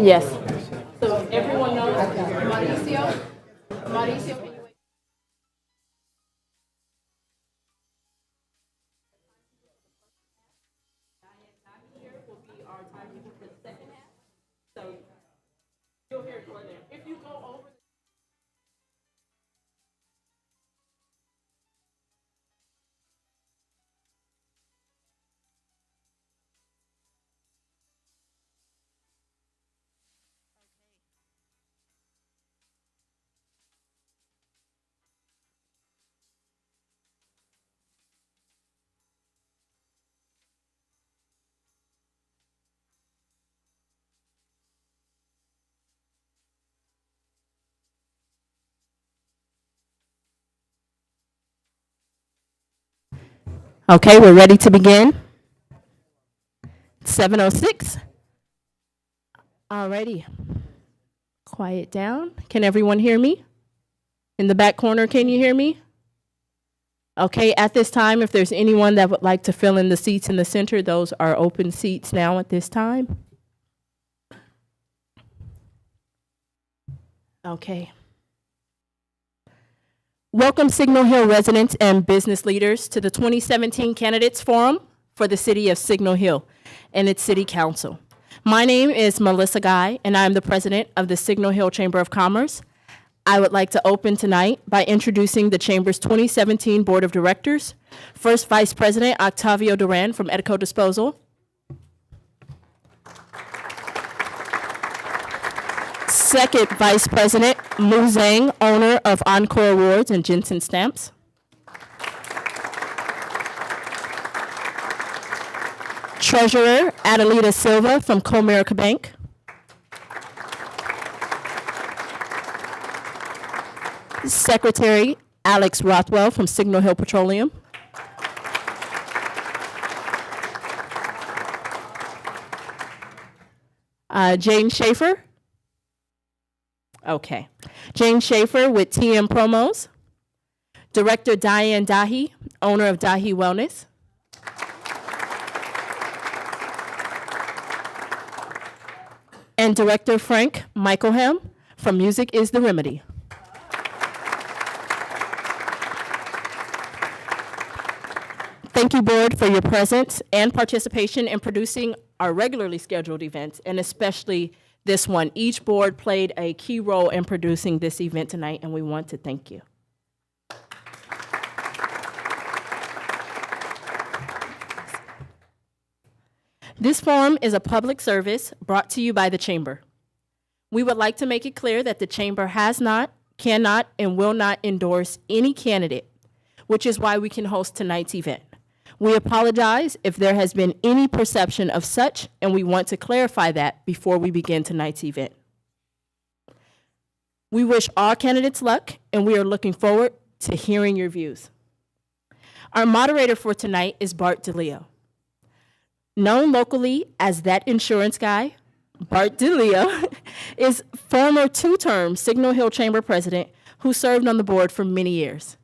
Yes. So everyone knows Mauricio. Mauricio, can you wait? Here will be our timekeeper for the second half. So you'll hear it for them. If you go over. Okay, we're ready to begin. 7:06. Alrighty. Quiet down. Can everyone hear me? In the back corner, can you hear me? Okay, at this time, if there's anyone that would like to fill in the seats in the center, those are open seats now at this time. Okay. Welcome, Signal Hill residents and business leaders, to the 2017 Candidates Forum for the City of Signal Hill and its City Council. My name is Melissa Guy, and I'm the president of the Signal Hill Chamber of Commerce. I would like to open tonight by introducing the Chamber's 2017 Board of Directors. First Vice President Octavio Duran from Edico Disposal. Second Vice President Mu Zhang, owner of Encore Awards and Jensen Stamps. Treasurer Adelita Silva from Comerica Bank. Secretary Alex Rothwell from Signal Hill Petroleum. Jane Schaefer. Okay. Jane Schaefer with TM Promos. Director Diane Dahi, owner of Dahi Wellness. And Director Frank Michaelham from Music is the Remedy. Thank you, Board, for your presence and participation in producing our regularly scheduled events, and especially this one. Each board played a key role in producing this event tonight, and we want to thank you. This forum is a public service brought to you by the Chamber. We would like to make it clear that the Chamber has not, cannot, and will not endorse any candidate, which is why we can host tonight's event. We apologize if there has been any perception of such, and we want to clarify that before we begin tonight's event. We wish all candidates luck, and we are looking forward to hearing your views. Our moderator for tonight is Bart DeLeo. Known locally as That Insurance Guy, Bart DeLeo is former two-term Signal Hill Chamber president who served on the board for many years.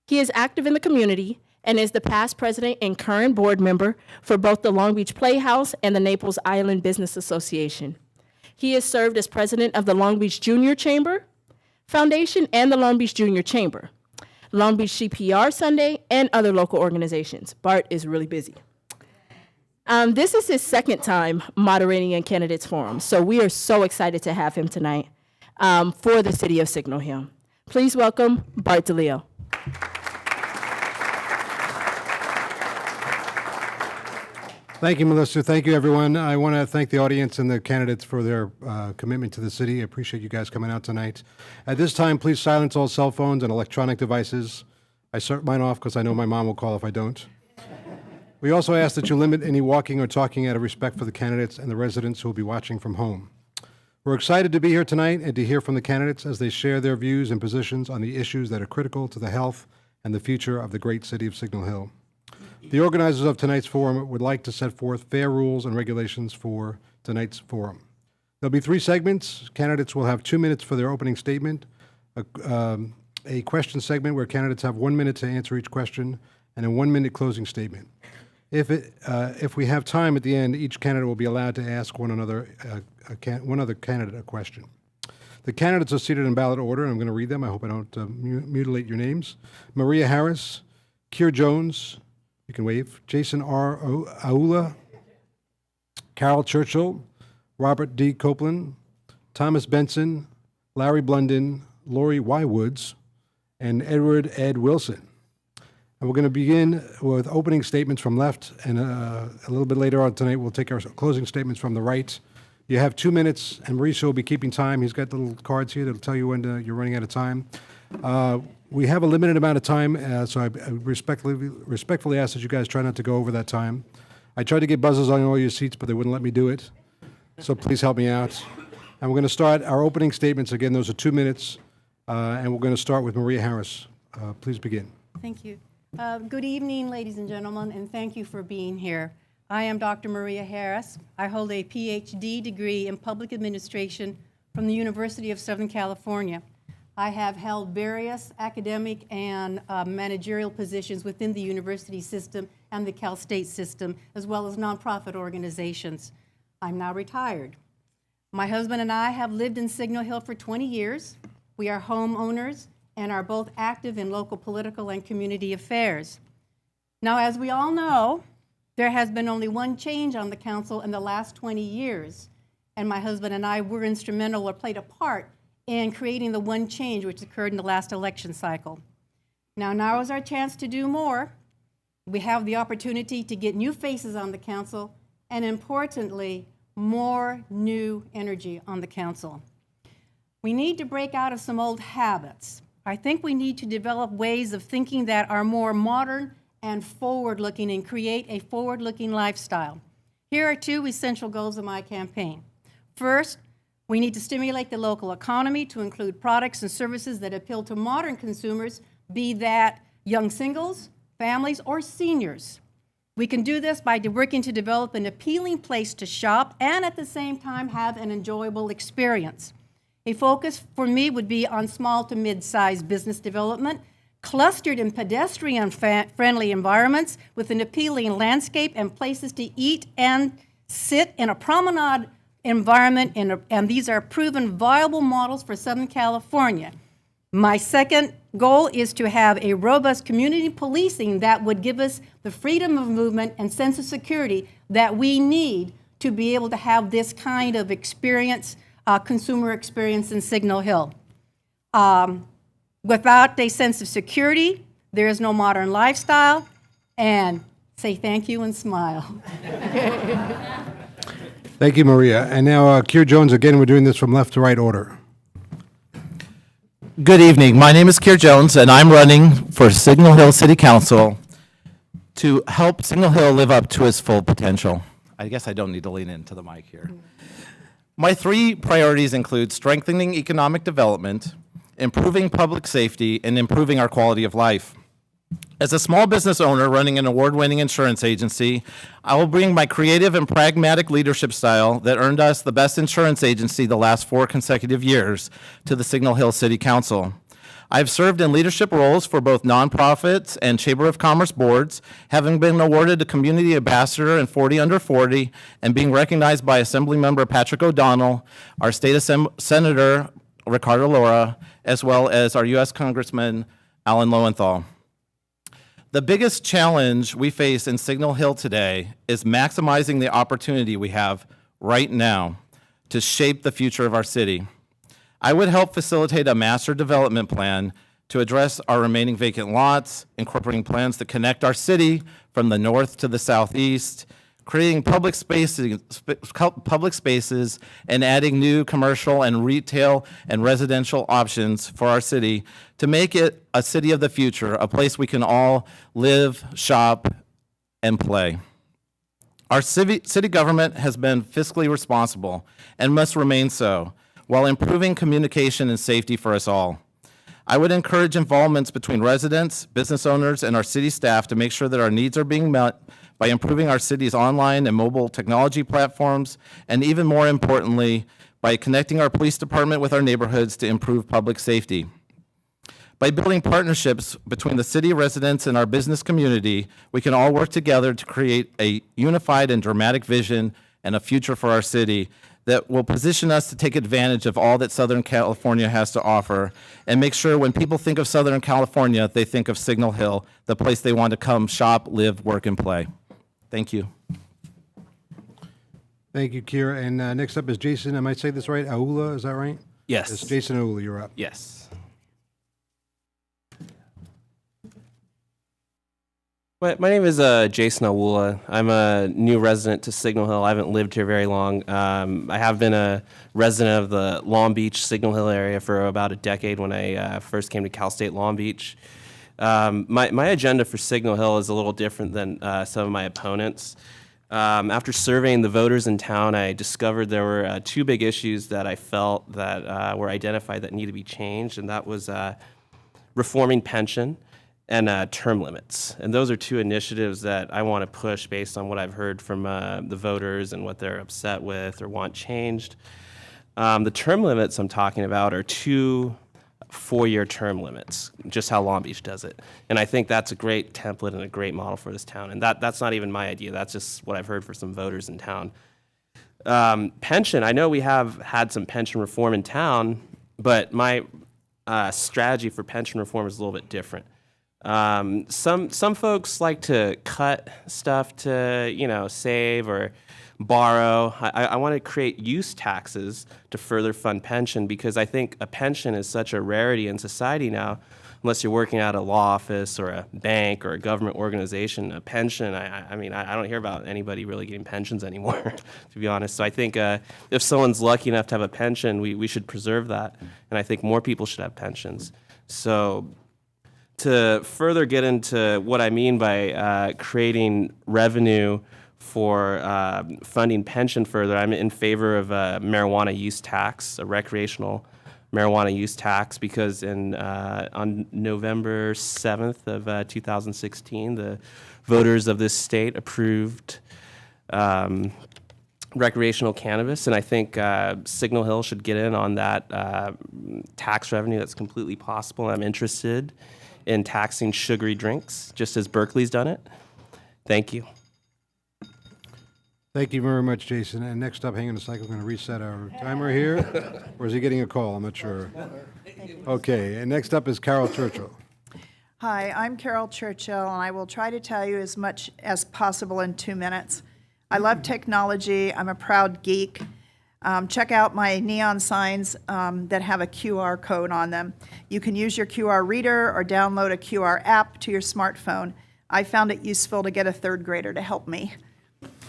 He is active in the community and is the past president and current board member for both the Long Beach Playhouse and the Naples Island Business Association. He has served as president of the Long Beach Junior Chamber Foundation and the Long Beach Junior Chamber, Long Beach CPR Sunday, and other local organizations. Bart is really busy. This is his second time moderating a candidates forum, so we are so excited to have him tonight for the City of Signal Hill. Please welcome Bart DeLeo. Thank you, Melissa. Thank you, everyone. I want to thank the audience and the candidates for their commitment to the city. I appreciate you guys coming out tonight. At this time, please silence all cell phones and electronic devices. I start mine off because I know my mom will call if I don't. We also ask that you limit any walking or talking out of respect for the candidates and the residents who will be watching from home. We're excited to be here tonight and to hear from the candidates as they share their views and positions on the issues that are critical to the health and the future of the great city of Signal Hill. The organizers of tonight's forum would like to set forth fair rules and regulations for tonight's forum. There'll be 3 segments. Candidates will have 2 minutes for their opening statement, a question segment where candidates have 1 minute to answer each question, and a 1-minute closing statement. If we have time at the end, each candidate will be allowed to ask one other candidate a question. The candidates are seated in ballot order, and I'm going to read them. I hope I don't mutilate your names. Maria Harris, Keir Jones, you can wave, Jason R. Aula, Carol Churchill, Robert D. Copeland, Thomas Benson, Larry Blunden, Lori Y. Woods, and Edward Ed Wilson. And we're going to begin with opening statements from left, and a little bit later on tonight, we'll take our closing statements from the right. You have 2 minutes, and Mauricio will be keeping time. He's got little cards here that'll tell you when you're running out of time. We have a limited amount of time, so I respectfully ask that you guys try not to go over that time. I tried to get buzzers on all your seats, but they wouldn't let me do it. So please help me out. And we're going to start our opening statements. Again, those are 2 minutes, and we're going to start with Maria Harris. Please begin. Thank you. Good evening, ladies and gentlemen, and thank you for being here. I am Dr. Maria Harris. I hold a PhD degree in public administration from the University of Southern California. I have held various academic and managerial positions within the university system and the Cal State system, as well as nonprofit organizations. I'm now retired. My husband and I have lived in Signal Hill for 20 years. We are homeowners and are both active in local political and community affairs. Now, as we all know, there has been only one change on the council in the last 20 years, and my husband and I were instrumental or played a part in creating the one change which occurred in the last election cycle. Now is our chance to do more. We have the opportunity to get new faces on the council, and importantly, more new energy on the council. We need to break out of some old habits. I think we need to develop ways of thinking that are more modern and forward-looking and create a forward-looking lifestyle. Here are two essential goals of my campaign. First, we need to stimulate the local economy to include products and services that appeal to modern consumers, be that young singles, families, or seniors. We can do this by working to develop an appealing place to shop and at the same time have an enjoyable experience. A focus for me would be on small to mid-sized business development, clustered in pedestrian-friendly environments with an appealing landscape and places to eat and sit in a promenade environment, and these are proven viable models for Southern California. My second goal is to have a robust community policing that would give us the freedom of movement and sense of security that we need to be able to have this kind of experience, consumer experience in Signal Hill. Without a sense of security, there is no modern lifestyle, and say thank you and smile. Thank you, Maria. And now, Keir Jones, again, we're doing this from left to right order. Good evening. My name is Keir Jones, and I'm running for Signal Hill City Council to help Signal Hill live up to its full potential. I guess I don't need to lean into the mic here. My three priorities include strengthening economic development, improving public safety, and improving our quality of life. As a small business owner running an award-winning insurance agency, I will bring my creative and pragmatic leadership style that earned us the best insurance agency the last 4 consecutive years to the Signal Hill City Council. I've served in leadership roles for both nonprofits and Chamber of Commerce boards, having been awarded a community ambassador in 40 Under 40 and being recognized by Assemblymember Patrick O'Donnell, our state Senator Ricardo Laura, as well as our U.S. Congressman Alan Lowenthal. The biggest challenge we face in Signal Hill today is maximizing the opportunity we have right now to shape the future of our city. I would help facilitate a master development plan to address our remaining vacant lots, incorporating plans to connect our city from the north to the southeast, creating public spaces and adding new commercial and retail and residential options for our city to make it a city of the future, a place we can all live, shop, and play. Our city government has been fiscally responsible and must remain so, while improving communication and safety for us all. I would encourage involvements between residents, business owners, and our city staff to make sure that our needs are being met by improving our city's online and mobile technology platforms, and even more importantly, by connecting our police department with our neighborhoods to improve public safety. By building partnerships between the city residents and our business community, we can all work together to create a unified and dramatic vision and a future for our city that will position us to take advantage of all that Southern California has to offer and make sure when people think of Southern California, they think of Signal Hill, the place they want to come shop, live, work, and play. Thank you. Thank you, Kira. And next up is Jason, I might say this right, Aula, is that right? Yes. It's Jason Aula, you're up. Yes. My name is Jason Awula. I'm a new resident to Signal Hill. I haven't lived here very long. I have been a resident of the Long Beach, Signal Hill area for about a decade when I first came to Cal State Long Beach. My agenda for Signal Hill is a little different than some of my opponents. After surveying the voters in town, I discovered there were two big issues that I felt that were identified that need to be changed, and that was reforming pension and term limits. And those are two initiatives that I want to push based on what I've heard from the voters and what they're upset with or want changed. The term limits I'm talking about are 2 4-year term limits, just how Long Beach does it. And I think that's a great template and a great model for this town. And that's not even my idea. That's just what I've heard for some voters in town. Pension, I know we have had some pension reform in town, but my strategy for pension reform is a little bit different. Some folks like to cut stuff to, save or borrow. I want to create use taxes to further fund pension because I think a pension is such a rarity in society now. Unless you're working at a law office or a bank or a government organization, a pension, I mean, I don't hear about anybody really getting pensions anymore, to be honest. So I think if someone's lucky enough to have a pension, we should preserve that. And I think more people should have pensions. So to further get into what I mean by creating revenue for funding pension further, I'm in favor of a marijuana use tax, a recreational marijuana use tax, because on November 7th of 2016, the voters of this state approved recreational cannabis, and I think Signal Hill should get in on that tax revenue. That's completely possible. I'm interested in taxing sugary drinks, just as Berkeley's done it. Thank you. Thank you very much, Jason. And next up, hang on a second, we're going to reset our timer here. Or is he getting a call? I'm not sure. Okay, and next up is Carol Churchill. Hi, I'm Carol Churchill, and I will try to tell you as much as possible in 2 minutes. I love technology. I'm a proud geek. Check out my neon signs that have a QR code on them. You can use your QR reader or download a QR app to your smartphone. I found it useful to get a third grader to help me.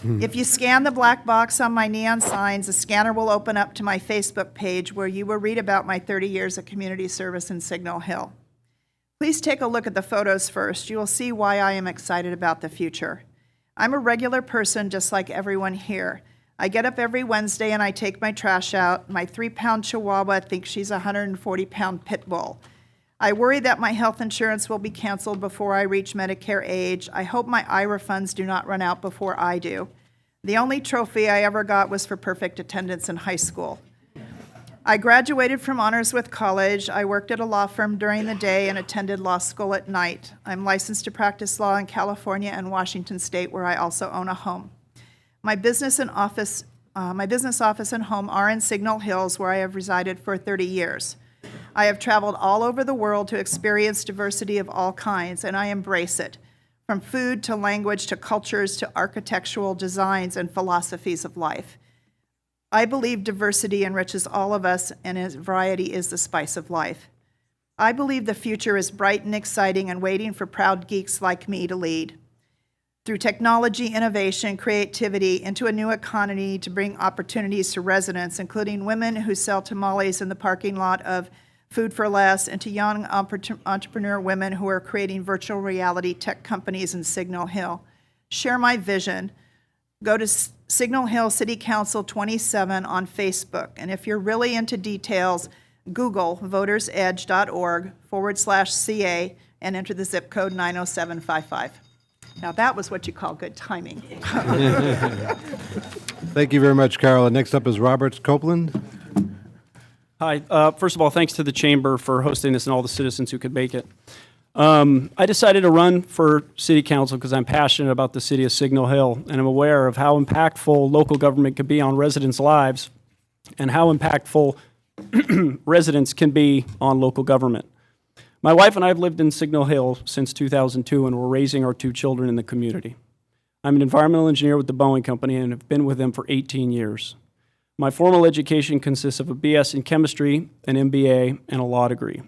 If you scan the black box on my neon signs, the scanner will open up to my Facebook page where you will read about my 30 years of community service in Signal Hill. Please take a look at the photos first. You will see why I am excited about the future. I'm a regular person just like everyone here. I get up every Wednesday and I take my trash out. My 3-pound Chihuahua thinks she's a 140-pound pit bull. I worry that my health insurance will be canceled before I reach Medicare age. I hope my IRA funds do not run out before I do. The only trophy I ever got was for perfect attendance in high school. I graduated from Honors with College. I worked at a law firm during the day and attended law school at night. I'm licensed to practice law in California and Washington State, where I also own a home. My business office and home are in Signal Hills, where I have resided for 30 years. I have traveled all over the world to experience diversity of all kinds, and I embrace it, from food to language to cultures to architectural designs and philosophies of life. I believe diversity enriches all of us, and variety is the spice of life. I believe the future is bright and exciting and waiting for proud geeks like me to lead. Through technology, innovation, creativity, into a new economy to bring opportunities to residents, including women who sell tamales in the parking lot of Food for Less, and to young entrepreneur women who are creating virtual reality tech companies in Signal Hill. Share my vision. Go to Signal Hill City Council 27 on Facebook. And if you're really into details, Google votersedge.org/CA and enter the zip code 90755. Now that was what you call good timing. Thank you very much, Carol. And next up is Robert Copeland. Hi. First of all, thanks to the Chamber for hosting this and all the citizens who could make it. I decided to run for City Council because I'm passionate about the city of Signal Hill, and I'm aware of how impactful local government can be on residents' lives and how impactful residents can be on local government. My wife and I have lived in Signal Hill since 2002, and we're raising our 2 children in the community. I'm an environmental engineer with the Boeing Company and have been with them for 18 years. My formal education consists of a BS in chemistry, an MBA, and a law degree.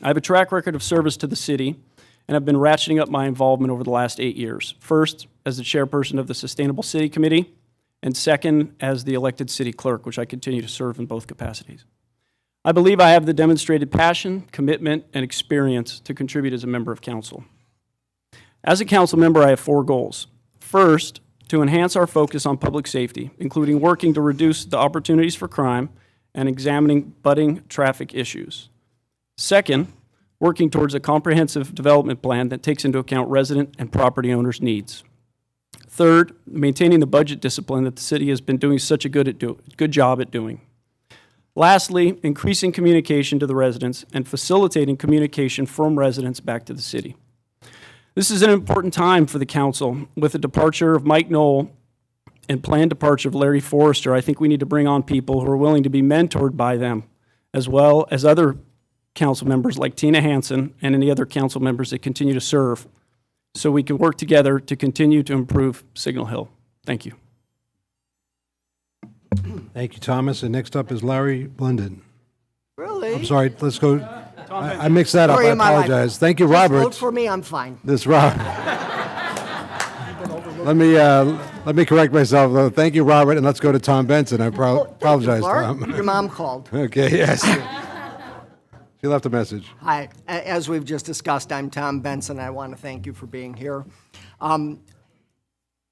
I have a track record of service to the city, and I've been ratcheting up my involvement over the last 8 years. First, as the chairperson of the Sustainable City Committee, and second, as the elected city clerk, which I continue to serve in both capacities. I believe I have the demonstrated passion, commitment, and experience to contribute as a member of council. As a council member, I have 4 goals. First, to enhance our focus on public safety, including working to reduce the opportunities for crime and examining budding traffic issues. Second, working towards a comprehensive development plan that takes into account resident and property owners' needs. Third, maintaining the budget discipline that the city has been doing such a good job at doing. Lastly, increasing communication to the residents and facilitating communication from residents back to the city. This is an important time for the council. With the departure of Mike Knoll and planned departure of Larry Forrester, I think we need to bring on people who are willing to be mentored by them, as well as other council members like Tina Hansen and any other council members that continue to serve, so we can work together to continue to improve Signal Hill. Thank you. Thank you, Thomas. And next up is Larry Blunden. Really? I'm sorry, let's go. I mixed that up. Story I of my life. apologize. Thank you, Just Robert. vote for me, I'm fine. This Rob. Let me correct myself, though. Thank you, Robert, and let's go to Tom Benson. I apologize, Bart, Tom. your mom called. Okay, yes. She left a message. Hi, as we've just discussed, I'm Tom Benson. I want to thank you for being here.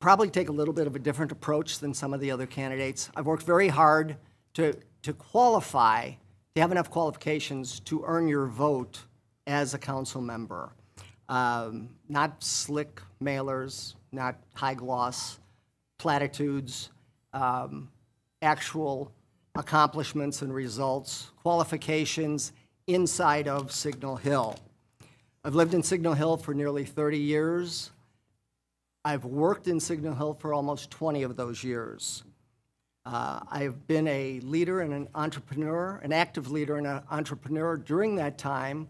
Probably take a little bit of a different approach than some of the other candidates. I've worked very hard to qualify, to have enough qualifications to earn your vote as a council member. Not slick mailers, not high gloss platitudes, actual accomplishments and results, qualifications inside of Signal Hill. I've lived in Signal Hill for nearly 30 years. I've worked in Signal Hill for almost 20 of those years. I've been a leader and an entrepreneur, an active leader and an entrepreneur during that time,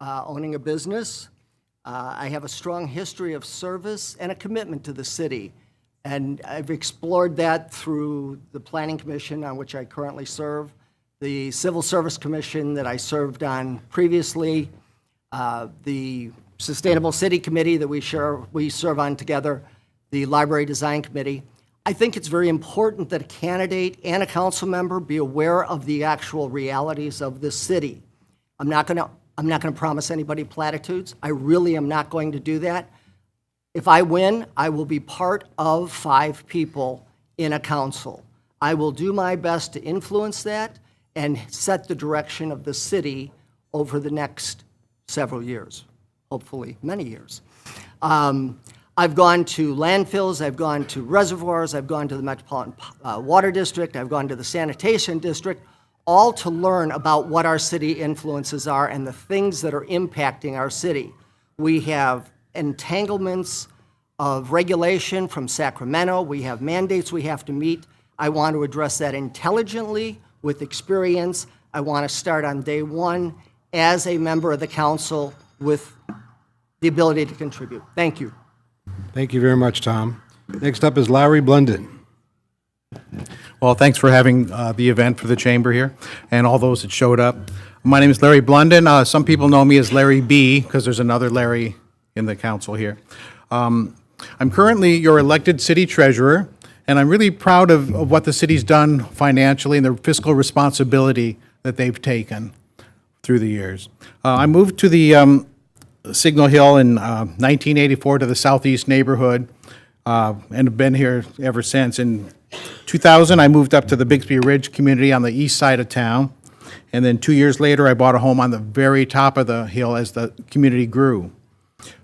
owning a business. I have a strong history of service and a commitment to the city. And I've explored that through the Planning Commission, on which I currently serve, the Civil Service Commission that I served on previously, the Sustainable City Committee that we serve on together, the Library Design Committee. I think it's very important that a candidate and a council member be aware of the actual realities of this city. I'm not going to promise anybody platitudes. I really am not going to do that. If I win, I will be part of 5 people in a council. I will do my best to influence that and set the direction of the city over the next several years, hopefully many years. I've gone to landfills, I've gone to reservoirs, I've gone to the Metropolitan Water District, I've gone to the Sanitation District, all to learn about what our city influences are and the things that are impacting our city. We have entanglements of regulation from Sacramento. We have mandates we have to meet. I want to address that intelligently with experience. I want to start on day one as a member of the council with the ability to contribute. Thank you. Thank you very much, Tom. Next up is Larry Blunden. Well, thanks for having the event for the chamber here and all those that showed up. My name is Larry Blunden. Some people know me as Larry B because there's another Larry in the council here. I'm currently your elected city treasurer, and I'm really proud of what the city's done financially and the fiscal responsibility that they've taken through the years. I moved to the Signal Hill in 1984 to the southeast neighborhood and have been here ever since. In 2000, I moved up to the Bixby Ridge community on the east side of town. And then 2 years later, I bought a home on the very top of the hill as the community grew.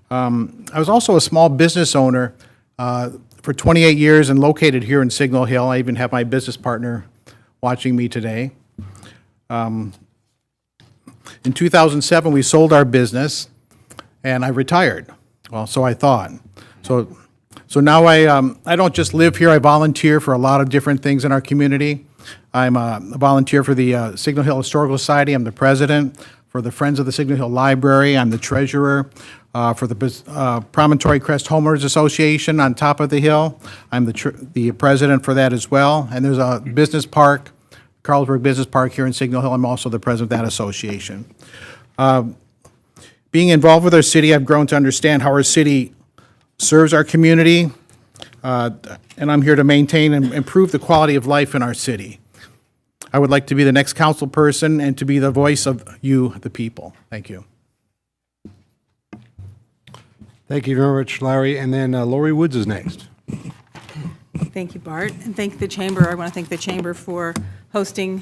I was also a small business owner for 28 years and located here in Signal Hill. I even have my business partner watching me today. In 2007, we sold our business, and I retired. Well, so I thought. So now I don't just live here, I volunteer for a lot of different things in our community. I'm a volunteer for the Signal Hill Historical Society. I'm the president. For the Friends of the Signal Hill Library, I'm the treasurer. For the Promontory Crest Homeowners Association on top of the hill, I'm the president for that as well. And there's a business park, Carlsberg Business Park here in Signal Hill. I'm also the president of that association. Being involved with our city, I've grown to understand how our city serves our community, and I'm here to maintain and improve the quality of life in our city. I would like to be the next council person and to be the voice of you, the people. Thank you. Thank you very much, Larry. And then Lori Woods is next. Thank you, Bart, and thank the Chamber. I want to thank the Chamber for hosting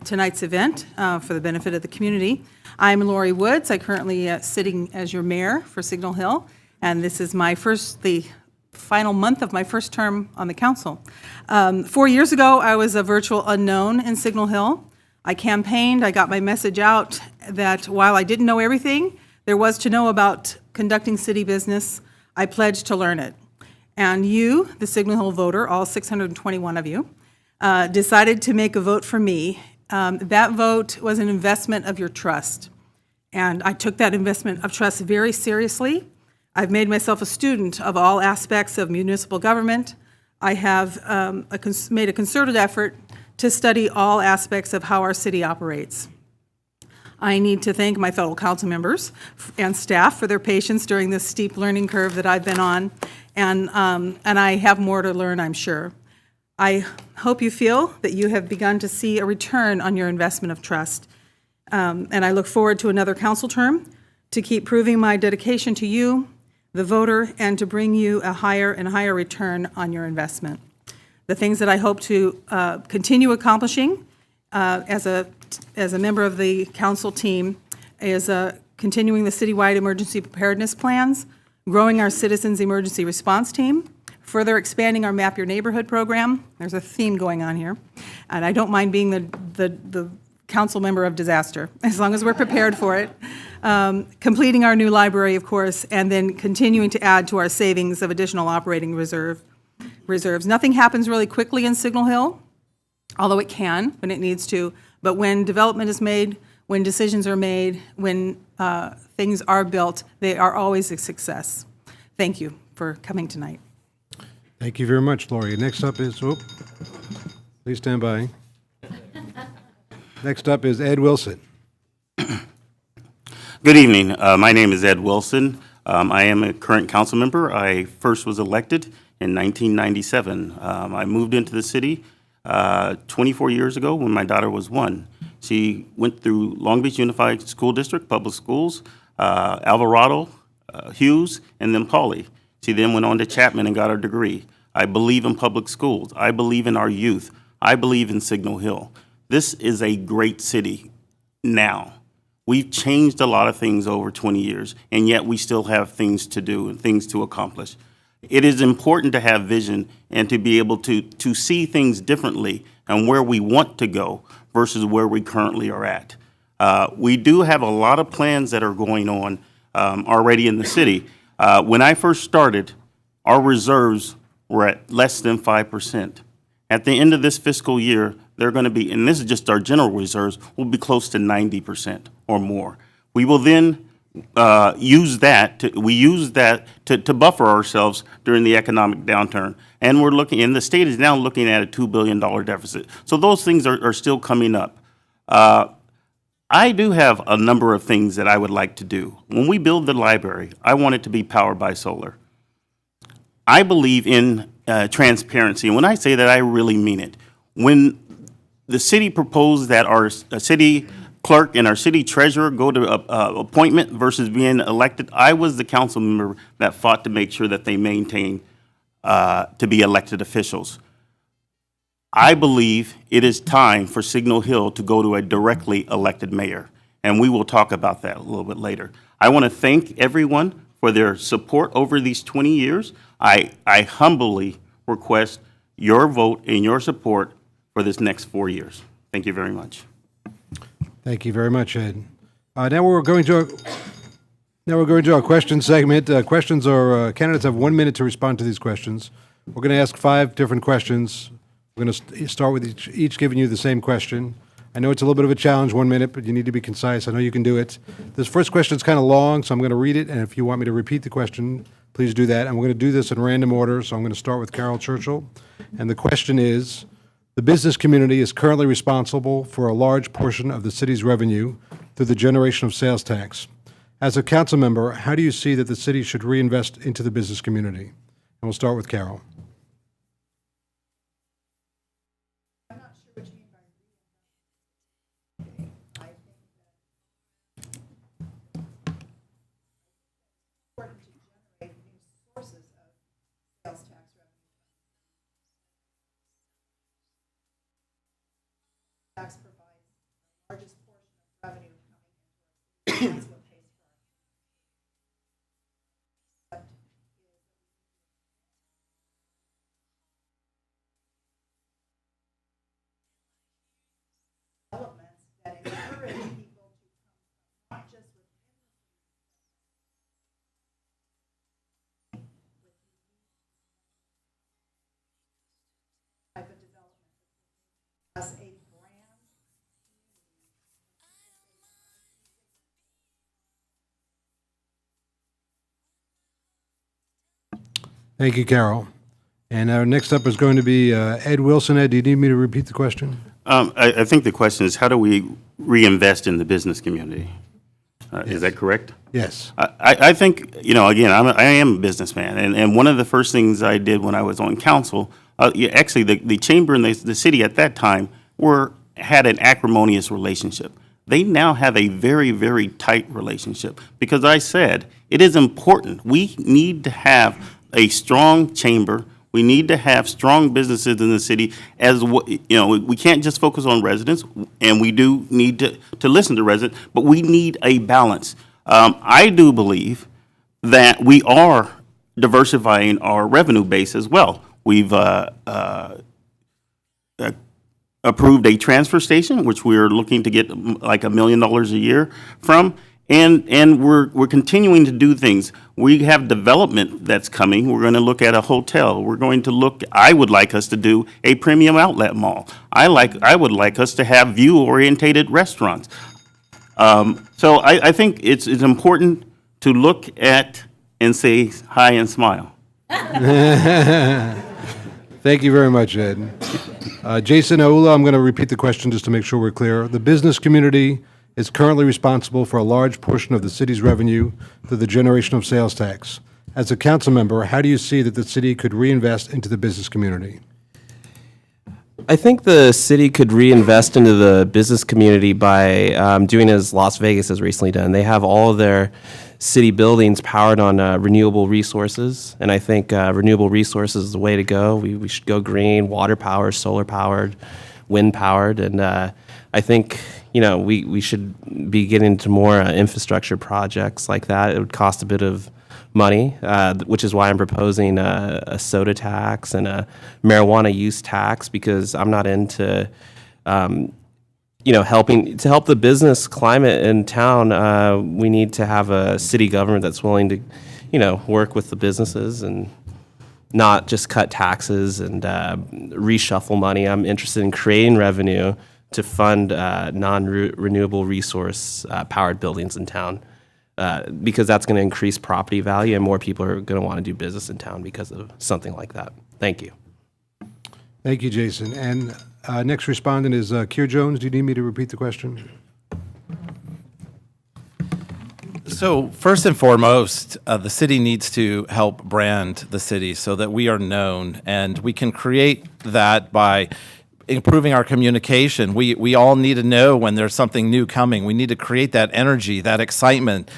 tonight's event for the benefit of the community. I'm Lori Woods. I currently sitting as your mayor for Signal Hill, and this is the final month of my first term on the council. 4 years ago, I was a virtual unknown in Signal Hill. I campaigned, I got my message out that while I didn't know everything there was to know about conducting city business, I pledged to learn it. And you, the Signal Hill voter, all 621 of you, decided to make a vote for me. That vote was an investment of your trust. And I took that investment of trust very seriously. I've made myself a student of all aspects of municipal government. I have made a concerted effort to study all aspects of how our city operates. I need to thank my fellow council members and staff for their patience during this steep learning curve that I've been on, and I have more to learn, I'm sure. I hope you feel that you have begun to see a return on your investment of trust, and I look forward to another council term to keep proving my dedication to you, the voter, and to bring you a higher and higher return on your investment. The things that I hope to continue accomplishing as a member of the council team is continuing the citywide emergency preparedness plans, growing our citizens' emergency response team, further expanding our Map Your Neighborhood program. There's a theme going on here. And I don't mind being the council member of disaster, as long as we're prepared for it. Completing our new library, of course, and then continuing to add to our savings of additional operating reserves. Nothing happens really quickly in Signal Hill, although it can when it needs to. But when development is made, when decisions are made, when things are built, they are always a success. Thank you for coming tonight. Thank you very much, Lori. Next up is, please stand by. Next up is Ed Wilson. Good evening. My name is Ed Wilson. I am a current council member. I first was elected in 1997. I moved into the city 24 years ago when my daughter was 1. She went through Long Beach Unified School District, public schools, Alvarado, Hughes, and then Pauley. She then went on to Chapman and got her degree. I believe in public schools. I believe in our youth. I believe in Signal Hill. This is a great city now. We've changed a lot of things over 20 years, and yet we still have things to do and things to accomplish. It is important to have vision and to be able to see things differently and where we want to go versus where we currently are at. We do have a lot of plans that are going on already in the city. When I first started, our reserves were at less than 5%. At the end of this fiscal year, they're going to be, and this is just our general reserves, will be close to 90% or more. We will then use that to buffer ourselves during the economic downturn. And we're looking, and the state is now looking at a $2 billion deficit. So those things are still coming up. I do have a number of things that I would like to do. When we build the library, I want it to be powered by solar. I believe in transparency, and when I say that, I really mean it. When the city proposed that our city clerk and our city treasurer go to appointment versus being elected, I was the council member that fought to make sure that they maintain to be elected officials. I believe it is time for Signal Hill to go to a directly elected mayor, and we will talk about that a little bit later. I want to thank everyone for their support over these 20 years. I humbly request your vote and your support for this next 4 years. Thank you very much. Thank you very much, Ed. Now we're going to our question segment. Questions are, candidates have 1 minute to respond to these questions. We're going to ask 5 different questions. We're going to start with each giving you the same question. I know it's a little bit of a challenge, 1 minute, but you need to be concise. I know you can do it. This first question is kind of long, so I'm going to read it, and if you want me to repeat the question, please do that. And we're going to do this in random order, so I'm going to start with Carol Churchill. And the question is, the business community is currently responsible for a large portion of the city's revenue through the generation of sales tax. As a council member, how do you see that the city should reinvest into the business community? And we'll start with Carol. Tax provides the largest portion of revenue coming in. That's what pays for it. Developments that encourage people to come not just with type of development as a Thank you, Carol. And our next up is going to be Ed Wilson. Ed, do you need me to repeat the question? I think the question is, how do we reinvest in the business community? Is that correct? Yes. I think, again, I am a businessman, and one of the first things I did when I was on council, actually, the chamber and the city at that time had an acrimonious relationship. They now have a very, very tight relationship because I said it is important. We need to have a strong chamber. We need to have strong businesses in the city. We can't just focus on residents, and we do need to listen to residents, but we need a balance. I do believe that we are diversifying our revenue base as well. We've approved a transfer station, which we're looking to get like $1 million a year from. And we're continuing to do things. We have development that's coming. We're going to look at a hotel. We're going to look, I would like us to do a premium outlet mall. I would like us to have view-orientated restaurants. So I think it's important to look at and say hi and smile. Thank you very much, Ed. Jason Aula, I'm going to repeat the question just to make sure we're clear. The business community is currently responsible for a large portion of the city's revenue through the generation of sales tax. As a council member, how do you see that the city could reinvest into the business community? I think the city could reinvest into the business community by doing as Las Vegas has recently done. They have all of their city buildings powered on renewable resources, and I think renewable resources is the way to go. We should go green, water powered, solar powered, wind powered, and I think we should be getting into more infrastructure projects like that. It would cost a bit of money, which is why I'm proposing a soda tax and a marijuana use tax, because I'm not into, helping to help the business climate in town. We need to have a city government that's willing to, work with the businesses and not just cut taxes and reshuffle money. I'm interested in creating revenue to fund non-renewable resource powered buildings in town, because that's going to increase property value and more people are going to want to do business in town because of something like that. Thank you. Thank you, Jason. And next respondent is Keir Jones. Do you need me to repeat the question? So first and foremost, the city needs to help brand the city so that we are known, and we can create that by improving our communication. We all need to know when there's something new coming. We need to create that energy, that excitement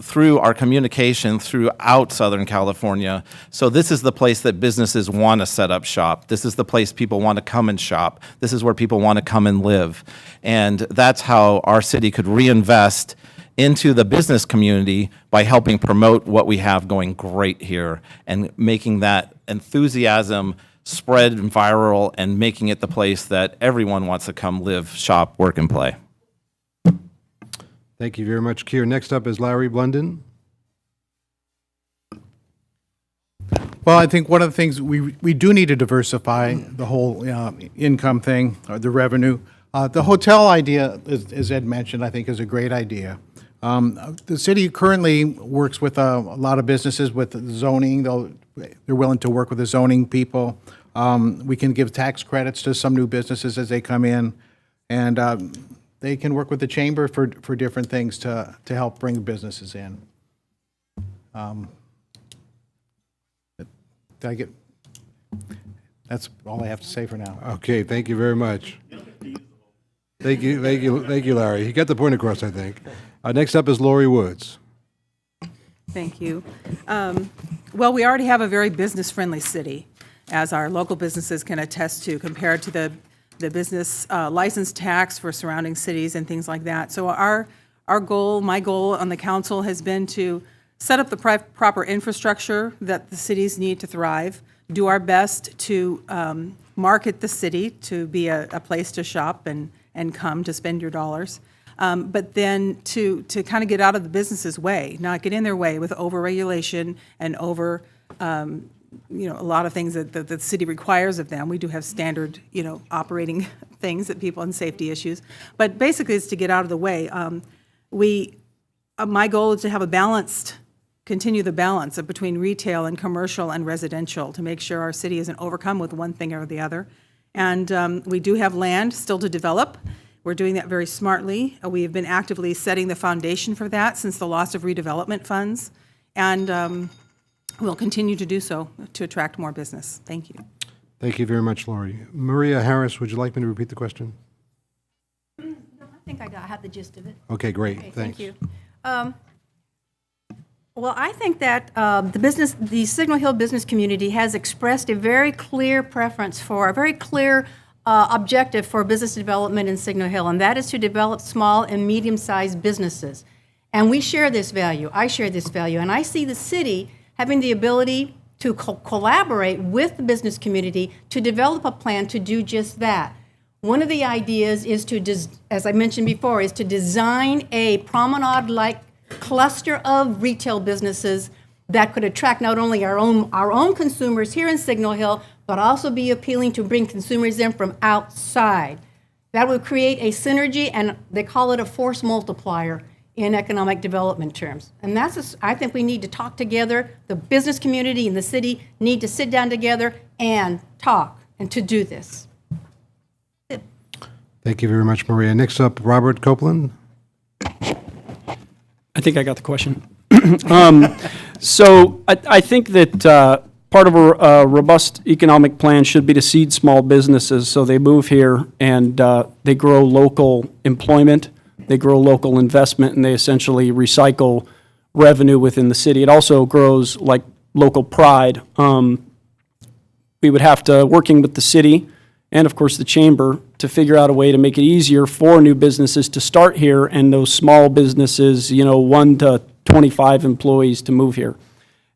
through our communication throughout Southern California. So this is the place that businesses want to set up shop. This is the place people want to come and shop. This is where people want to come and live. And that's how our city could reinvest into the business community by helping promote what we have going great here and making that enthusiasm spread viral and making it the place that everyone wants to come live, shop, work, and play. Thank you very much, Keir. Next up is Larry Blunden. Well, I think one of the things, we do need to diversify the whole income thing, or the revenue. The hotel idea, as Ed mentioned, I think is a great idea. The city currently works with a lot of businesses with zoning. They're willing to work with the zoning people. We can give tax credits to some new businesses as they come in, and they can work with the chamber for different things to help bring businesses in. Did I get? That's all I have to say for now. Okay, thank you very much. Thank you, Larry. He got the point across, I think. Next up is Lori Woods. Thank you. Well, we already have a very business-friendly city, as our local businesses can attest to, compared to the business license tax for surrounding cities and things like that. So our goal, my goal on the council has been to set up the proper infrastructure that the cities need to thrive, do our best to market the city to be a place to shop and come to spend your dollars. But then to kind of get out of the business's way, not get in their way with overregulation and over, a lot of things that the city requires of them. We do have standard, operating things that people and safety issues. But basically, it's to get out of the way. My goal is to have continue the balance between retail and commercial and residential to make sure our city isn't overcome with one thing or the other. And we do have land still to develop. We're doing that very smartly. We have been actively setting the foundation for that since the loss of redevelopment funds, and we'll continue to do so to attract more business. Thank you. Thank you very much, Lori. Maria Harris, would you like me to repeat the question? I think I have the gist of it. Okay, great. Okay, Thanks. thank you. Well, I think that the Signal Hill business community has expressed a very clear preference for, a very clear objective for business development in Signal Hill, and that is to develop small and medium-sized businesses. And we share this value. I share this value. And I see the city having the ability to collaborate with the business community to develop a plan to do just that. One of the ideas is to, as I mentioned before, is to design a promenade-like cluster of retail businesses that could attract not only our own consumers here in Signal Hill, but also be appealing to bring consumers in from outside. That would create a synergy, and they call it a force multiplier in economic development terms. And I think we need to talk together. The business community and the city need to sit down together and talk, and to do this. Thank you very much, Maria. Next up, Robert Copeland. I think I got the question. So I think that part of a robust economic plan should be to seed small businesses so they move here and they grow local employment, they grow local investment, and they essentially recycle revenue within the city. It also grows like local pride. We would have to, working with the city and of course the chamber, to figure out a way to make it easier for new businesses to start here and those small businesses, 1 to 25 employees to move here.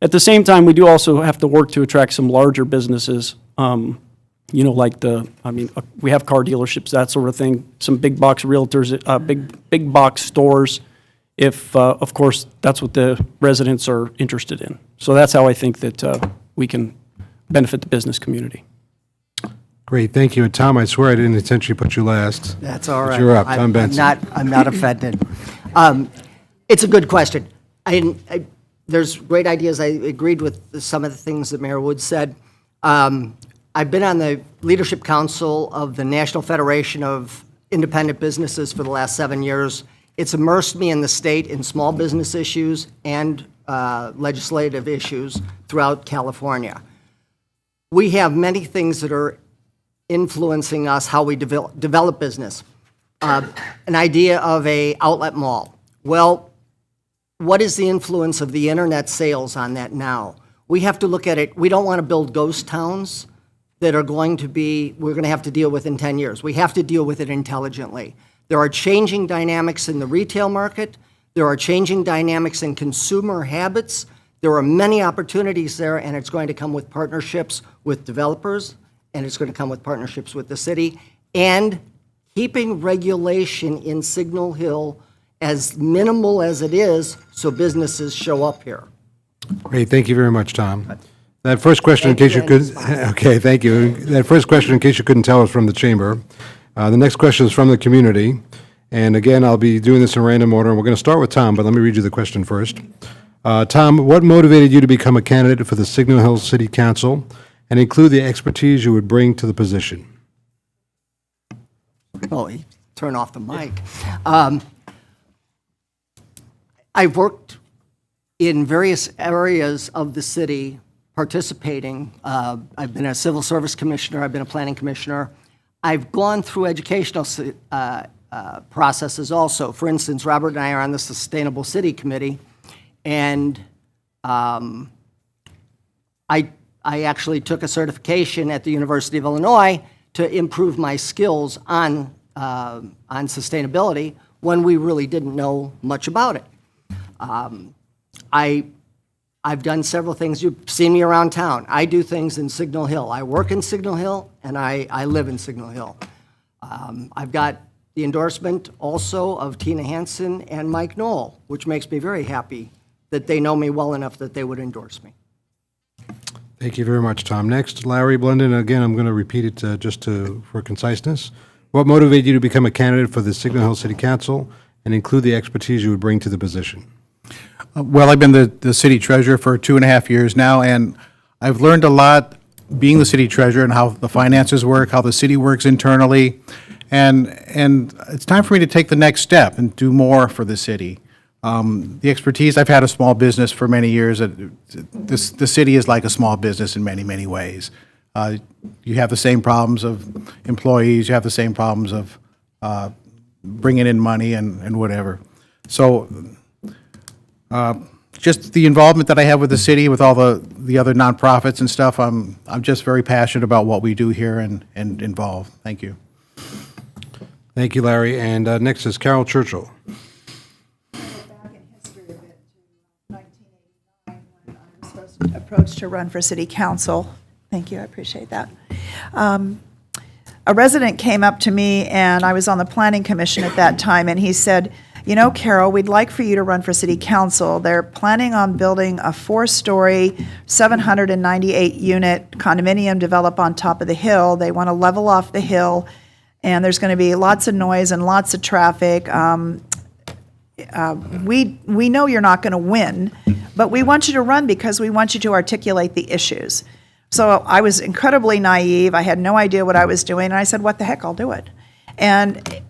At the same time, we do also have to work to attract some larger businesses, like we have car dealerships, that sort of thing, some big box realtors, big box stores, if, of course, that's what the residents are interested in. So that's how I think that we can benefit the business community. Great, thank you. And Tom, I swear I didn't intentionally put you last. That's all But right. you're up, Tom Benson. I'm not offended. It's a good question. There's great ideas. I agreed with some of the things that Mayor Woods said. I've been on the Leadership Council of the National Federation of Independent Businesses for the last 7 years. It's immersed me in the state in small business issues and legislative issues throughout California. We have many things that are influencing us, how we develop business. An idea of a outlet mall. Well, what is the influence of the internet sales on that now? We have to look at it. We don't want to build ghost towns that we're going to have to deal with in 10 years. We have to deal with it intelligently. There are changing dynamics in the retail market. There are changing dynamics in consumer habits. There are many opportunities there, and it's going to come with partnerships with developers, and it's going to come with partnerships with the city, and keeping regulation in Signal Hill as minimal as it is, so businesses show up here. Great, thank you very much, Tom. That first question, in Thank case you you, could, and okay, thank you. That first question, in case you couldn't tell, is from the chamber. The next question is from the community. And again, I'll be doing this in random order, and we're going to start with Tom, but let me read you the question first. Tom, what motivated you to become a candidate for the Signal Hill City Council and include the expertise you would bring to the position? Oh, you turn off the mic. I've worked in various areas of the city participating. I've been a civil service commissioner, I've been a planning commissioner. I've gone through educational processes also. For instance, Robert and I are on the Sustainable City Committee, and I actually took a certification at the University of Illinois to improve my skills on sustainability when we really didn't know much about it. I've done several things. You've seen me around town. I do things in Signal Hill. I work in Signal Hill, and I live in Signal Hill. I've got the endorsement also of Tina Hansen and Mike Knoll, which makes me very happy that they know me well enough that they would endorse me. Thank you very much, Tom. Next, Larry Blunden. Again, I'm going to repeat it for conciseness. What motivated you to become a candidate for the Signal Hill City Council and include the expertise you would bring to the position? Well, I've been the city treasurer for 2.5 years now, and I've learned a lot being the city treasurer and how the finances work, how the city works internally, and it's time for me to take the next step and do more for the city. The expertise, I've had a small business for many years. The city is like a small business in many, many ways. You have the same problems of employees, you have the same problems of bringing in money and whatever. So just the involvement that I have with the city, with all the other nonprofits and stuff, I'm just very passionate about what we do here and involved. Thank you. Thank you, Larry. And next is Carol Churchill. Approached to run for city council. Thank you, I appreciate that. A resident came up to me, and I was on the planning commission at that time, and he said, you know, Carol, we'd like for you to run for city council. They're planning on building a 4-story, 798-unit condominium develop on top of the hill. They want to level off the hill, and there's going to be lots of noise and lots of traffic. We know you're not going to win, but we want you to run because we want you to articulate the issues. So I was incredibly naive. I had no idea what I was doing, and I said, what the heck, I'll do it. And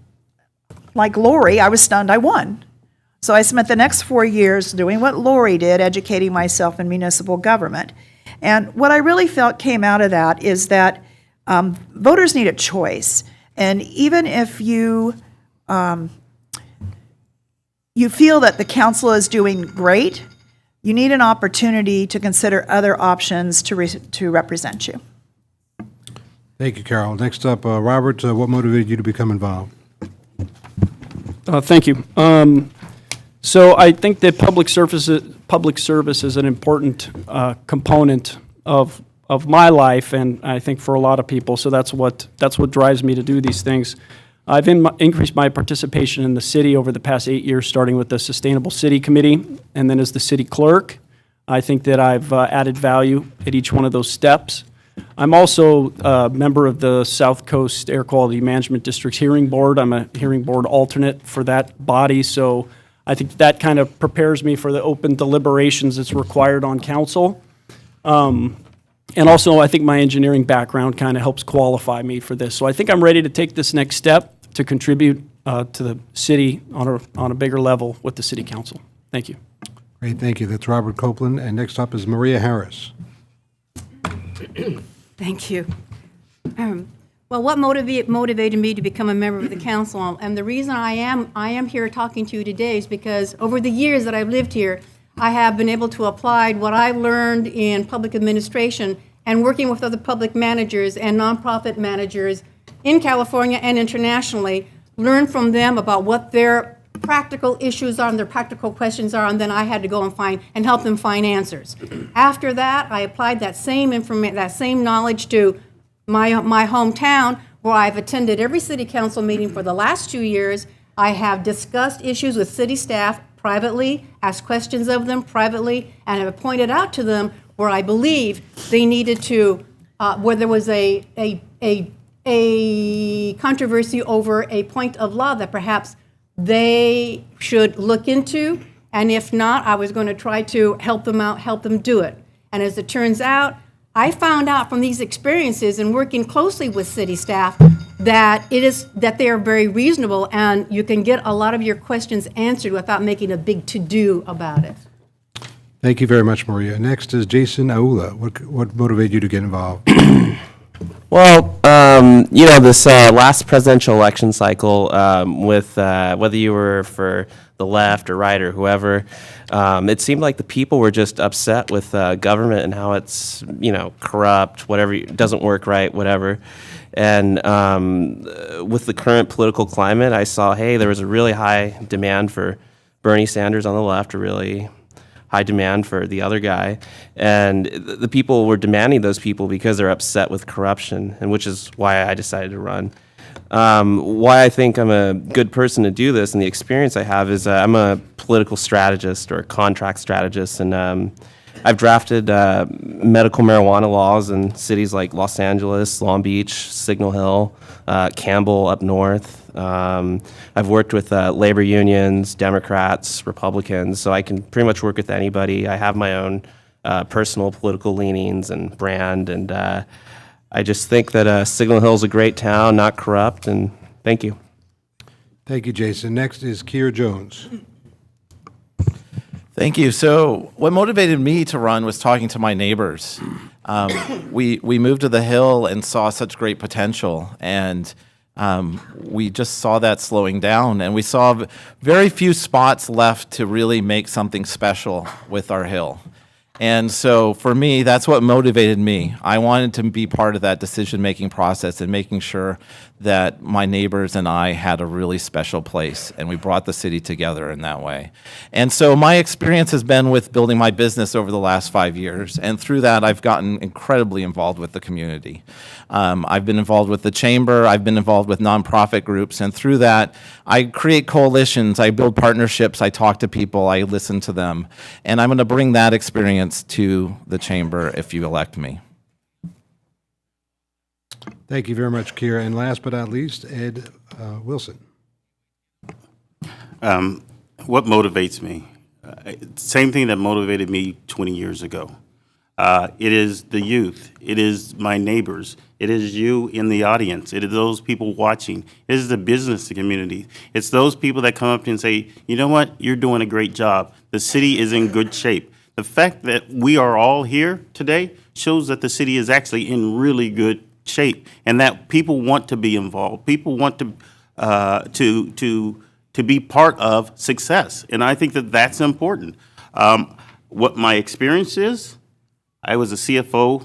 like Lori, I was stunned I won. So I spent the next 4 years doing what Lori did, educating myself in municipal government. And what I really felt came out of that is that voters need a choice. And even if you feel that the council is doing great, you need an opportunity to consider other options to represent you. Thank you, Carol. Next up, Robert, what motivated you to become involved? Thank you. So I think that public service is an important component of my life, and I think for a lot of people. So that's what drives me to do these things. I've increased my participation in the city over the past 8 years, starting with the Sustainable City Committee, and then as the city clerk. I think that I've added value at each one of those steps. I'm also a member of the South Coast Air Quality Management District's hearing board. I'm a hearing board alternate for that body, so I think that kind of prepares me for the open deliberations that's required on council. And also, I think my engineering background kind of helps qualify me for this. So I think I'm ready to take this next step to contribute to the city on a bigger level with the city council. Thank you. Great, thank you. That's Robert Copeland. And next up is Maria Harris. Thank you. Well, what motivated me to become a member of the council, and the reason I am here talking to you today is because over the years that I've lived here, I have been able to apply what I learned in public administration and working with other public managers and nonprofit managers in California and internationally, learn from them about what their practical issues are and their practical questions are, and then I had to go and find and help them find answers. After that, I applied that same knowledge to my hometown, where I've attended every city council meeting for the last 2 years. I have discussed issues with city staff privately, asked questions of them privately, and have pointed out to them where I believe they needed to, where there was a controversy over a point of law that perhaps they should look into, and if not, I was going to try to help them out, help them do it. And as it turns out, I found out from these experiences and working closely with city staff that they are very reasonable, and you can get a lot of your questions answered without making a big to-do about it. Thank you very much, Maria. Next is Jason Aula. What motivated you to get involved? Well, this last presidential election cycle, with whether you were for the left or right or whoever, it seemed like the people were just upset with government and how it's, corrupt, whatever, doesn't work right, whatever. And with the current political climate, I saw, hey, there was a really high demand for Bernie Sanders on the left, a really high demand for the other guy. And the people were demanding those people because they're upset with corruption, and which is why I decided to run. Why I think I'm a good person to do this, and the experience I have is I'm a political strategist or a contract strategist, and I've drafted medical marijuana laws in cities like Los Angeles, Long Beach, Signal Hill, Campbell up north. I've worked with labor unions, Democrats, Republicans, so I can pretty much work with anybody. I have my own personal political leanings and brand, and I just think that Signal Hill is a great town, not corrupt, and thank you. Thank you, Jason. Next is Kier Jones. Thank you. So what motivated me to run was talking to my neighbors. We moved to the Hill and saw such great potential, and we just saw that slowing down, and we saw very few spots left to really make something special with our Hill. And so for me, that's what motivated me. I wanted to be part of that decision-making process and making sure that my neighbors and I had a really special place, and we brought the city together in that way. And so my experience has been with building my business over the last 5 years, and through that, I've gotten incredibly involved with the community. I've been involved with the chamber, I've been involved with nonprofit groups, and through that, I create coalitions, I build partnerships, I talk to people, I listen to them, and I'm going to bring that experience to the chamber if you elect me. Thank you very much, Kier. And last but not least, Ed Wilson. What motivates me? Same thing that motivated me 20 years ago. It is the youth. It is my neighbors. It is you in the audience. It is those people watching. It is the business community. It's those people that come up to you and say, you know what, you're doing a great job. The city is in good shape. The fact that we are all here today shows that the city is actually in really good shape, and that people want to be involved. People want to be part of success, and I think that that's important. What my experience is, I was a CFO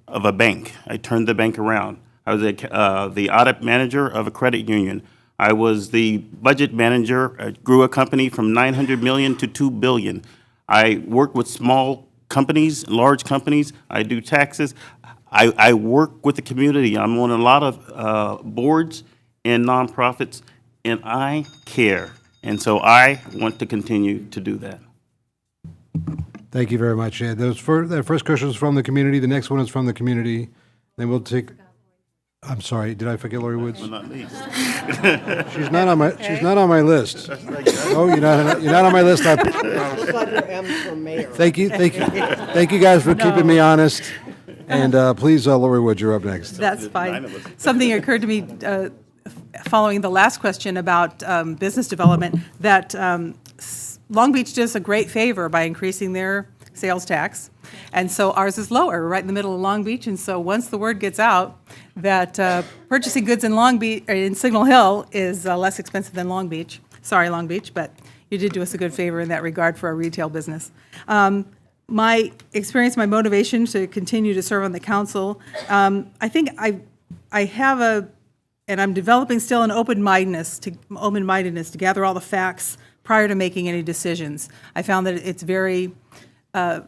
of a bank. I turned the bank around. I was the audit manager of a credit union. I was the budget manager. I grew a company from $900 million to $2 billion. I work with small companies, large companies. I do taxes. I work with the community. I'm on a lot of boards and nonprofits, and I care. And so I want to continue to do that. Thank you very much, Ed. That first question was from the community. The next one is from the community. Then we'll take. I'm sorry. Did I forget Lori Woods? Well, not least. She's not on my. She's not on my list. Oh, you're not on my list. Thank you guys for keeping me honest. And please, Lori Woods, you're up next. That's fine. Something occurred to me following the last question about business development, that Long Beach does a great favor by increasing their sales tax, and so ours is lower. We're right in the middle of Long Beach, and so once the word gets out that purchasing goods in Long Beach, in Signal Hill, is less expensive than Long Beach. Sorry, Long Beach, but you did do us a good favor in that regard for our retail business. My experience, my motivation to continue to serve on the council, I think I have and I'm developing still an open-mindedness to gather all the facts prior to making any decisions. I found that it's very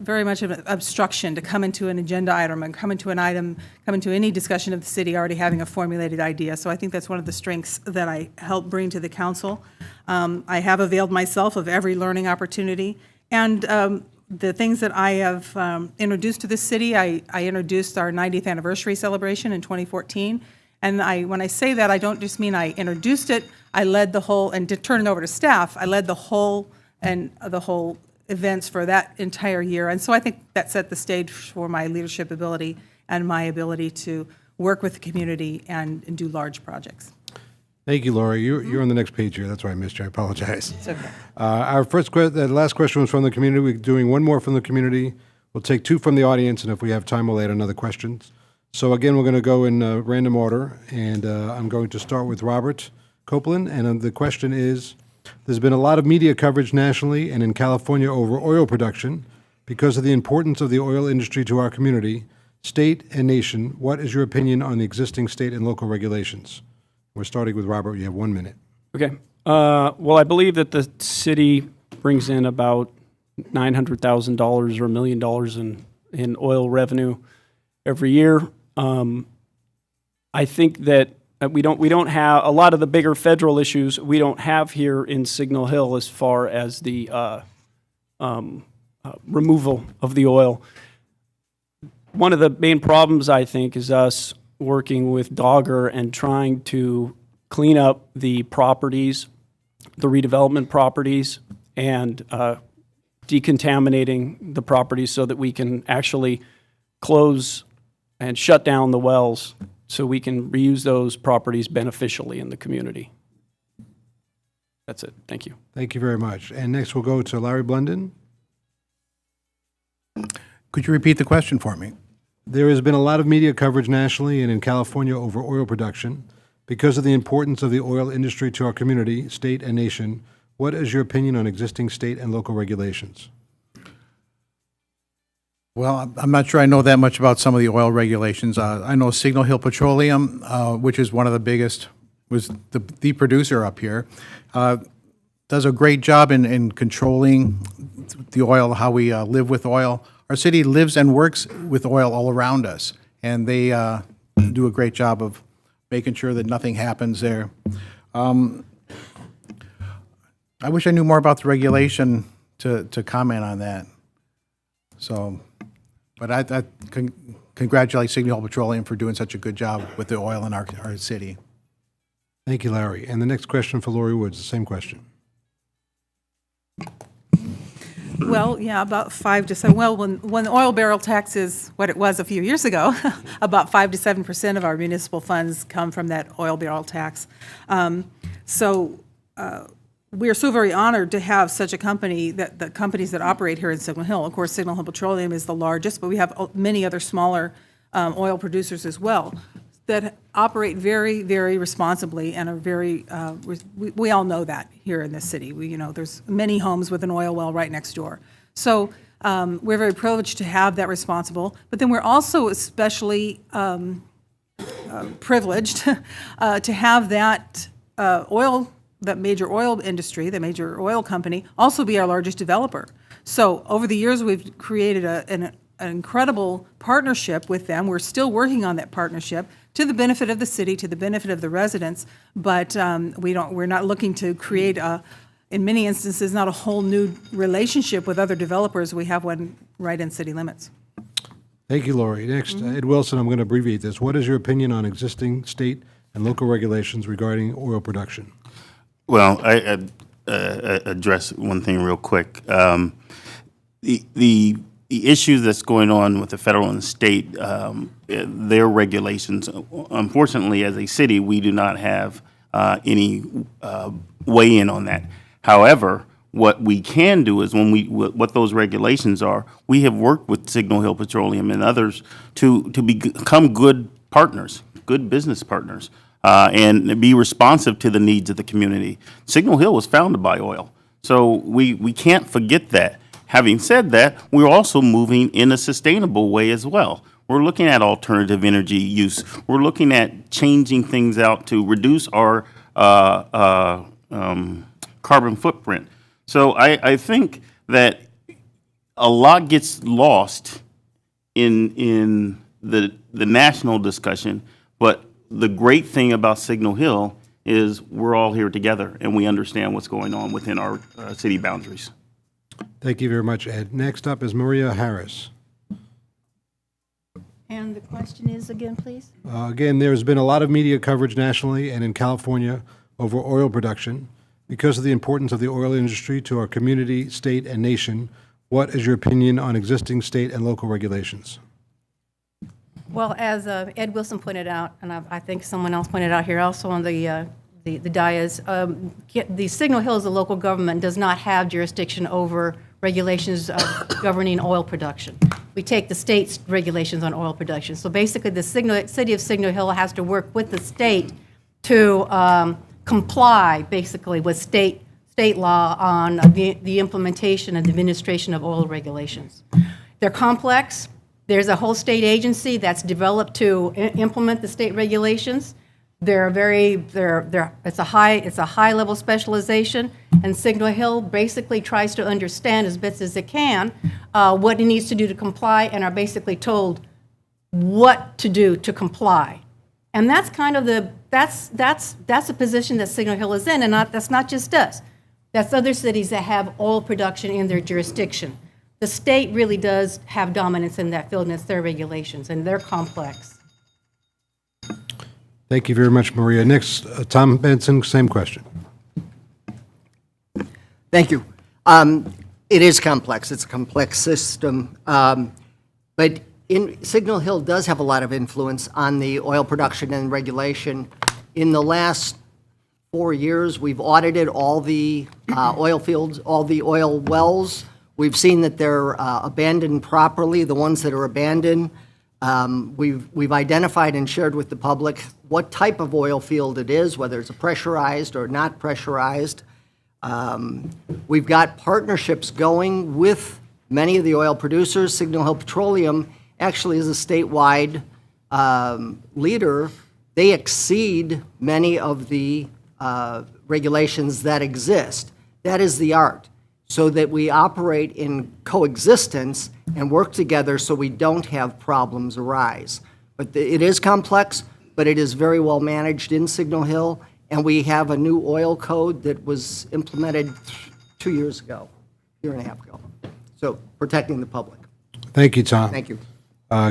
very much of an obstruction to come into an agenda item and come into any discussion of the city already having a formulated idea. So I think that's one of the strengths that I help bring to the council. I have availed myself of every learning opportunity. And the things that I have introduced to this city, I introduced our 90th anniversary celebration in 2014. And when I say that, I don't just mean I introduced it, I led the whole, and to turn it over to staff, I led the whole events for that entire year. And so I think that set the stage for my leadership ability and my ability to work with the community and do large projects. Thank you, Lori. You're on the next page here. That's why I missed you. I apologize. It's okay. Our the last question was from the community. We're doing one more from the community. We'll take two from the audience, and if we have time, we'll add another questions. So again, we're going to go in random order, and I'm going to start with Robert Copeland, and the question is, there's been a lot of media coverage nationally and in California over oil production because of the importance of the oil industry to our community, state and nation. What is your opinion on the existing state and local regulations? We're starting with Robert. You have 1 minute. Okay. Well, I believe that the city brings in about $900,000 or $1 million in oil revenue every year. I think that we don't have a lot of the bigger federal issues we don't have here in Signal Hill as far as the removal of the oil. One of the main problems, I think, is us working with Dogger and trying to clean up the properties, the redevelopment properties, and decontaminating the properties so that we can actually close and shut down the wells so we can reuse those properties beneficially in the community. That's it. Thank you. Thank you very much. And next we'll go to Larry Blunden. Could you repeat the question for me? There has been a lot of media coverage nationally and in California over oil production because of the importance of the oil industry to our community, state, and nation. What is your opinion on existing state and local regulations? Well, I'm not sure I know that much about some of the oil regulations. I know Signal Hill Petroleum, which is one of the biggest, was the producer up here, does a great job in controlling the oil, how we live with oil. Our city lives and works with oil all around us, and they do a great job of making sure that nothing happens there. I wish I knew more about the regulation to comment on that. So, but I congratulate Signal Hill Petroleum for doing such a good job with the oil in our city. Thank you, Larry. And the next question for Lori Woods, the same question. Well, yeah, about 5 to 7. Well, when the oil barrel tax is what it was a few years ago, about 5 to 7% of our municipal funds come from that oil barrel tax. We are so very honored to have such a company, that the companies that operate here in Signal Hill. Of course, Signal Hill Petroleum is the largest, but we have many other smaller oil producers as well that operate very, very responsibly and are very, we all know that here in this city. There's many homes with an oil well right next door. So we're very privileged to have that responsible, but then we're also especially privileged to have that that major oil industry, the major oil company, also be our largest developer. So over the years, we've created an incredible partnership with them. We're still working on that partnership to the benefit of the city, to the benefit of the residents, but we're not looking to create in many instances, not a whole new relationship with other developers. We have one right in city limits. Thank you, Lori. Next, Ed Wilson, I'm going to abbreviate this. What is your opinion on existing state and local regulations regarding oil production? Well, I address one thing real quick. The issues that's going on with the federal and state, their regulations, unfortunately, as a city, we do not have any weigh-in on that. However, what we can do is what those regulations are, we have worked with Signal Hill Petroleum and others to become good partners, good business partners, and be responsive to the needs of the community. Signal Hill was founded by oil, so we can't forget that. Having said that, we're also moving in a sustainable way as well. We're looking at alternative energy use. We're looking at changing things out to reduce our carbon footprint. So I think that a lot gets lost in the national discussion, but the great thing about Signal Hill is we're all here together and we understand what's going on within our city boundaries. Thank you very much, Ed. Next up is Maria Harris. And the question is again, please? Again, there's been a lot of media coverage nationally and in California over oil production. Because of the importance of the oil industry to our community, state, and nation, what is your opinion on existing state and local regulations? Well, as Ed Wilson pointed out, and I think someone else pointed out here also on the dais, the Signal Hill as a local government does not have jurisdiction over regulations governing oil production. We take the state's regulations on oil production. So basically, the city of Signal Hill has to work with the state to comply, basically, with state law on the implementation and administration of oil regulations. They're complex. There's a whole state agency that's developed to implement the state regulations. It's a high level specialization, and Signal Hill basically tries to understand as best as it can what it needs to do to comply, and are basically told what to do to comply. And that's kind of that's a position that Signal Hill is in, and that's not just us. That's other cities that have oil production in their jurisdiction. The state really does have dominance in that field, and it's their regulations, and they're complex. Thank you very much, Maria. Next, Tom Benson, same question. Thank you. It is complex. It's a complex system. But Signal Hill does have a lot of influence on the oil production and regulation. In the last 4 years, we've audited all the oil fields, all the oil wells. We've seen that they're abandoned properly, the ones that are abandoned. We've identified and shared with the public what type of oil field it is, whether it's a pressurized or not pressurized. We've got partnerships going with many of the oil producers. Signal Hill Petroleum actually is a statewide leader. They exceed many of the regulations that exist. That is the art, so that we operate in coexistence and work together so we don't have problems arise. But it is complex, but it is very well managed in Signal Hill, and we have a new oil code that was implemented 2 years ago, year and a half ago. So protecting the public. Thank you, Tom. Thank you.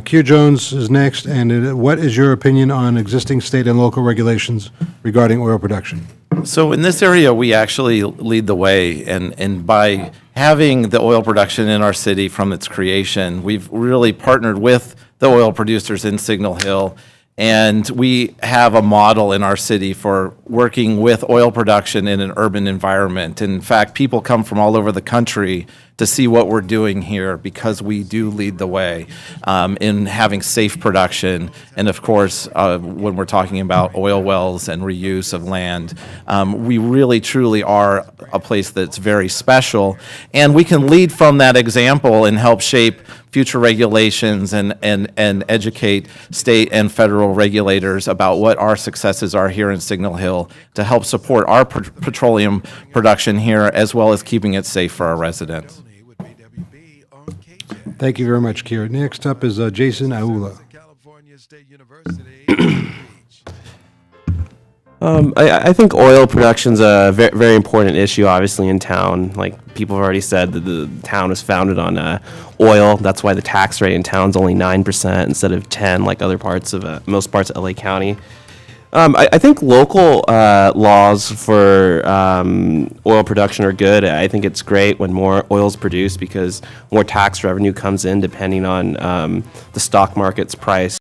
Keir Jones is next, and what is your opinion on existing state and local regulations regarding oil production? So in this area, we actually lead the way, and by having the oil production in our city from its creation, we've really partnered with the oil producers in Signal Hill, and we have a model in our city for working with oil production in an urban environment. In fact, people come from all over the country to see what we're doing here because we do lead the way in having safe production. And of course, when we're talking about oil wells and reuse of land, we really truly are a place that's very special. And we can lead from that example and help shape future regulations and educate state and federal regulators about what our successes are here in Signal Hill to help support our petroleum production here, as well as keeping it safe for our residents. Thank you very much, Keir. Next up is Jason Aula. I think oil production's a very, very important issue, obviously, in town. Like people have already said, that the town was founded on oil. That's why the tax rate in town's only 9% instead of 10%, like other parts of most parts of LA County. I think local laws for oil production are good. I think it's great when more oil is produced because more tax revenue comes in depending on the stock market's price.